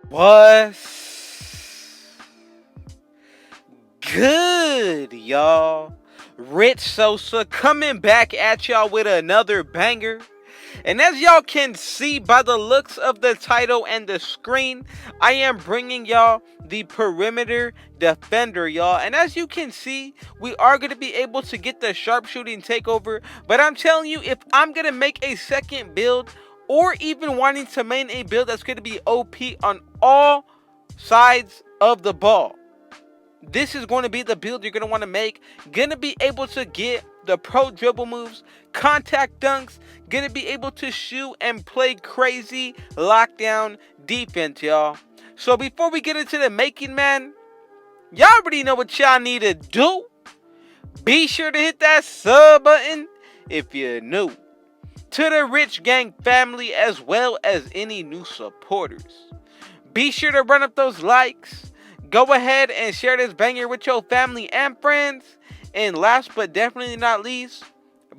What's good, y'all? Rich Sosa coming back at y'all with another banger. And as y'all can see by the looks of the title and the screen, I am bringing y'all the perimeter defender, y'all. And as you can see, we are going to be able to get the sharpshooting takeover. But I'm telling you, if I'm going to make a second build, or even wanting to main a build that's going to be OP on all sides of the ball, this is going to be the build you're going to want to make. Going to be able to get the pro dribble moves, contact dunks, going to be able to shoot and play crazy lockdown defense, y'all. So before we get into the making, man, y'all already know what y'all need to do. Be sure to hit that sub button if you're new to the Rich Gang family, as well as any new supporters. Be sure to run up those likes. Go ahead and share this banger with your family and friends. And last but definitely not least,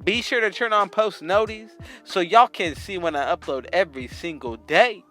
be sure to turn on post notice so y'all can see when I upload every single day.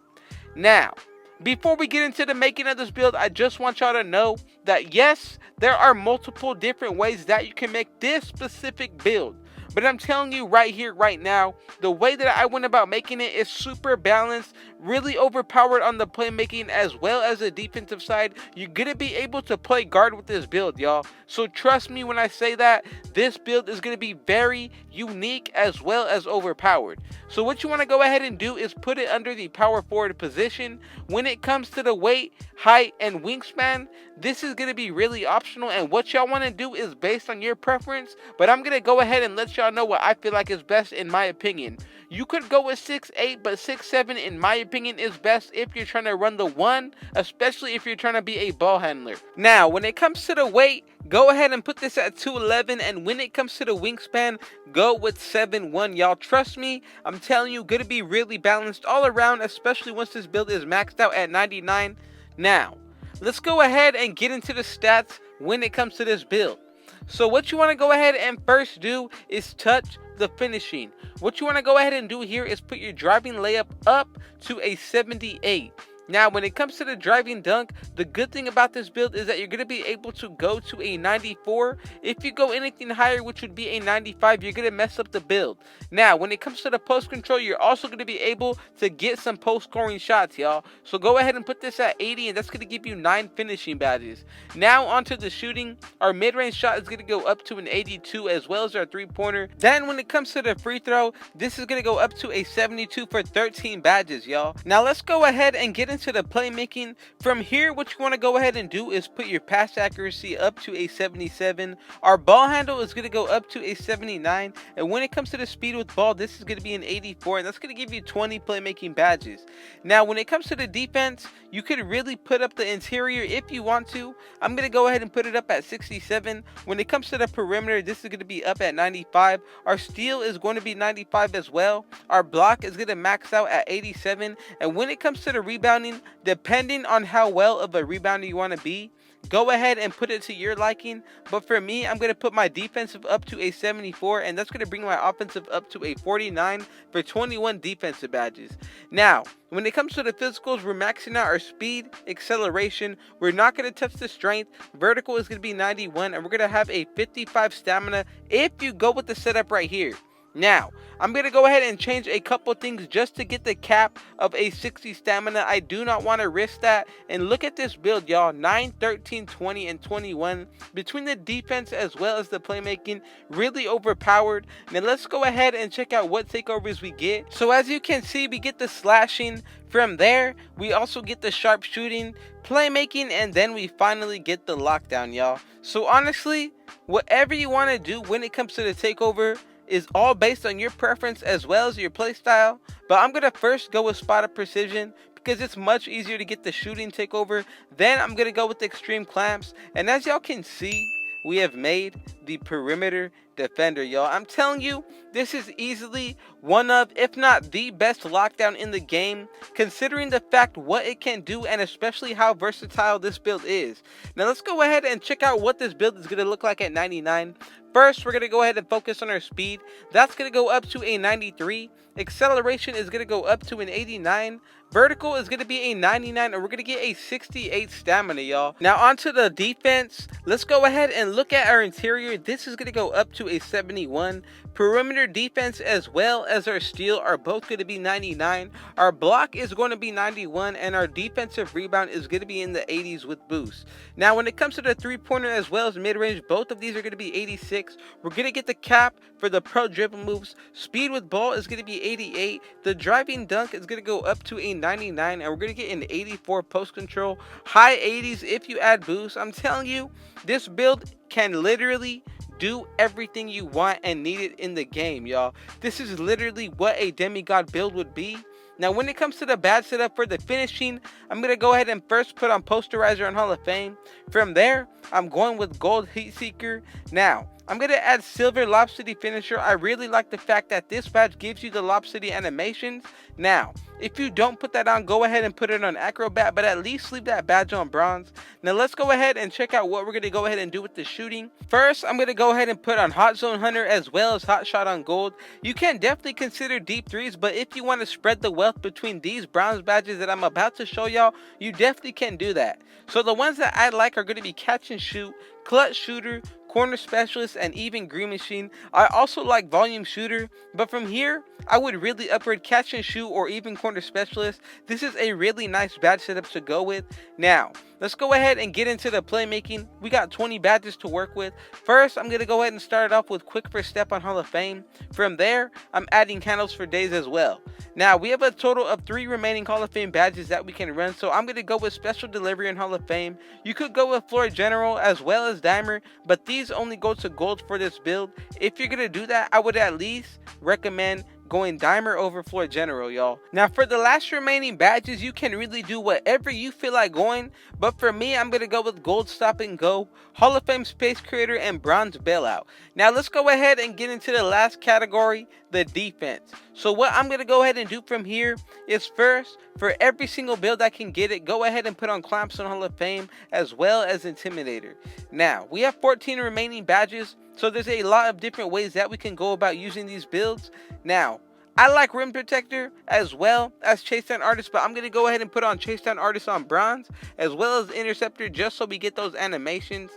Now, before we get into the making of this build, I just want y'all to know that yes, there are multiple different ways that you can make this specific build. But I'm telling you right here, right now, the way that I went about making it is super balanced, really overpowered on the playmaking as well as the defensive side. You're going to be able to play guard with this build, y'all. So trust me when I say that this build is going to be very unique as well as overpowered. So what you want to go ahead and do is put it under the power forward position. When it comes to the weight, height, and wingspan, this is going to be really optional, and what y'all want to do is based on your preference, but I'm going to go ahead and let y'all know what I feel like is best in my opinion. You could go with 6'8", but 6'7" in my opinion is best if you're trying to run the one, especially if you're trying to be a ball handler. Now, when it comes to the weight, go ahead and put this at 211, and when it comes to the wingspan, go with 7'1", y'all. Trust me, I'm telling you, gonna be really balanced all around, especially once this build is maxed out at 99. Now, let's go ahead and get into the stats when it comes to this build. So what you want to go ahead and first do is touch the finishing. What you want to go ahead and do here is put your driving layup up to a 78. Now, when it comes to the driving dunk, the good thing about this build is that you're going to be able to go to a 94. If you go anything higher, which would be a 95, you're going to mess up the build. Now, when it comes to the post control, you're also going to be able to get some post scoring shots, y'all. So go ahead and put this at 80, and that's going to give you 9 finishing badges. Now, onto the shooting. Our mid-range shot is going to go up to an 82, as well as our three-pointer. Then, when it comes to the free throw, this is going to go up to a 72 for 13 badges, y'all. Now, let's go ahead and get into the playmaking. From here, what you want to go ahead and do is put your pass accuracy up to a 77. Our ball handle is going to go up to a 79, and when it comes to the speed with ball, this is going to be an 84, and that's going to give you 20 playmaking badges. Now, when it comes to the defense, you could really put up the interior if you want to. I'm going to go ahead and put it up at 67. When it comes to the perimeter, this is going to be up at 95. Our steal is going to be 95 as well. Our block is going to max out at 87, and when it comes to the rebounding, depending on how well of a rebounder you want to be, go ahead and put it to your liking. But for me, I'm going to put my defensive up to a 74, and that's going to bring my offensive up to a 49 for 21 defensive badges. Now, when it comes to the physicals, we're maxing out our speed, acceleration. We're not going to touch the strength. Vertical is going to be 91, and we're going to have a 55 stamina if you go with the setup right here. Now, I'm going to go ahead and change a couple things just to get the cap of a 60 stamina. I do not want to risk that. And look at this build, y'all. 9, 13, 20, and 21. Between the defense as well as the playmaking, really overpowered. Now, let's go ahead and check out what takeovers we get. So, as you can see, we get the slashing. From there, we also get the sharp shooting, playmaking, and then we finally get the lockdown, y'all. So, honestly, whatever you want to do when it comes to the takeover is all based on your preference as well as your playstyle. But I'm going to first go with spot of precision because it's much easier to get the shooting takeover. Then I'm going to go with the extreme clamps. And as y'all can see, we have made the perimeter defender, y'all. I'm telling you, this is easily one of, if not the best lockdown in the game, considering the fact what it can do and especially how versatile this build is. Now let's go ahead and check out what this build is going to look like at 99. First, we're going to go ahead and focus on our speed. That's going to go up to a 93. Acceleration is going to go up to an 89. Vertical is going to be a 99, and we're going to get a 68 stamina, y'all. Now onto the defense. Let's go ahead and look at our interior. This is going to go up to a 71. Perimeter defense as well as our steal are both going to be 99. Our block is going to be 91, and our defensive rebound is going to be in the 80s with boost. Now when it comes to the three-pointer as well as mid-range, both of these are going to be 86. We're going to get the cap for the pro dribble moves. Speed with ball is going to be 88. The driving dunk is going to go up to a 99, and we're going to get an 84 post control. High 80s if you add boost. I'm telling you, this build can literally do everything you want and need it in the game, y'all. This is literally what a demigod build would be. Now when it comes to the badge setup for the finishing, I'm going to go ahead and first put on posterizer on Hall of Fame. From there, I'm going with gold heat seeker. Now I'm going to add silver Lob City finisher. I really like the fact that this badge gives you the Lob City animations. Now if you don't put that on, go ahead and put it on acrobat, but at least leave that badge on bronze. Now let's go ahead and check out what we're going to go ahead and do with the shooting. First, I'm going to go ahead and put on hot zone hunter as well as hot shot on gold. You can definitely consider deep threes, but if you want to spread the wealth between these bronze badges that I'm about to show y'all, you definitely can do that. So the ones that I like are going to be catch and shoot, clutch shooter, corner specialist, and even green machine. I also like volume shooter, but from here I would really upgrade catch and shoot or even corner specialist. This is a really nice badge setup to go with. Now let's go ahead and get into the playmaking. We got 20 badges to work with. First, I'm going to go ahead and start it off with quick first step on Hall of Fame. From there, I'm adding candles for days as well. Now we have a total of 3 remaining Hall of Fame badges that we can run, so I'm going to go with special delivery in Hall of Fame. You could go with floor general as well as dimer, but these only go to gold for this build. If you're going to do that, I would at least recommend going dimer over floor general, y'all. Now for the last remaining badges, you can really do whatever you feel like going, but for me, I'm going to go with gold stop and go, Hall of Fame space creator, and bronze bailout. Now let's go ahead and get into the last category, the defense. So what I'm going to go ahead and do from here is first, for every single build I can get it, go ahead and put on clamps on Hall of Fame as well as intimidator. Now we have 14 remaining badges, so there's a lot of different ways that we can go about using these builds. Now I like rim protector as well as chase down artist, but I'm going to go ahead and put on chase down artist on bronze as well as interceptor, just so we get those animations,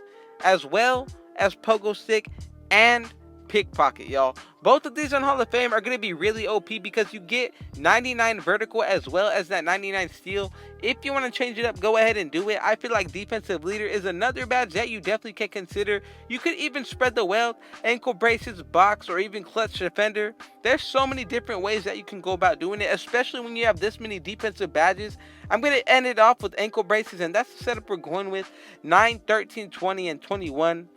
as well as pogo stick and pickpocket, y'all. Both of these on Hall of Fame are going to be really OP because you get 99 vertical as well as that 99 steal. If you want to change it up, go ahead and do it. I feel like defensive leader is another badge that you definitely can consider. You could even spread the wealth, ankle braces, box, or even clutch defender. There's so many different ways that you can go about doing it, especially when you have this many defensive badges. I'm going to end it off with ankle braces, and that's the setup we're going with: 9, 13, 20, and 21.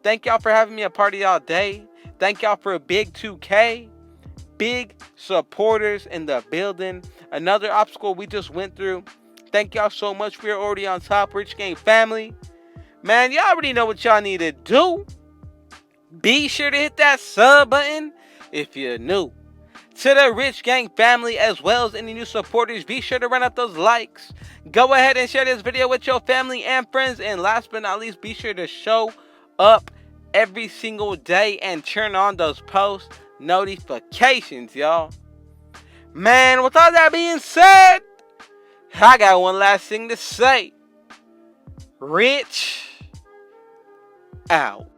Thank y'all for having me a party all day. Thank y'all for a big 2K. Big supporters in the building. Another obstacle we just went through. Thank y'all so much. We're already on top. Rich Gang family. Man, y'all already know what y'all need to do. Be sure to hit that sub button if you're new to the Rich Gang family, as well as any new supporters. Be sure to run up those likes. Go ahead and share this video with your family and friends. And last but not least, be sure to show up every single day and turn on those post notifications, y'all. Man, with all that being said, I got one last thing to say. Rich out.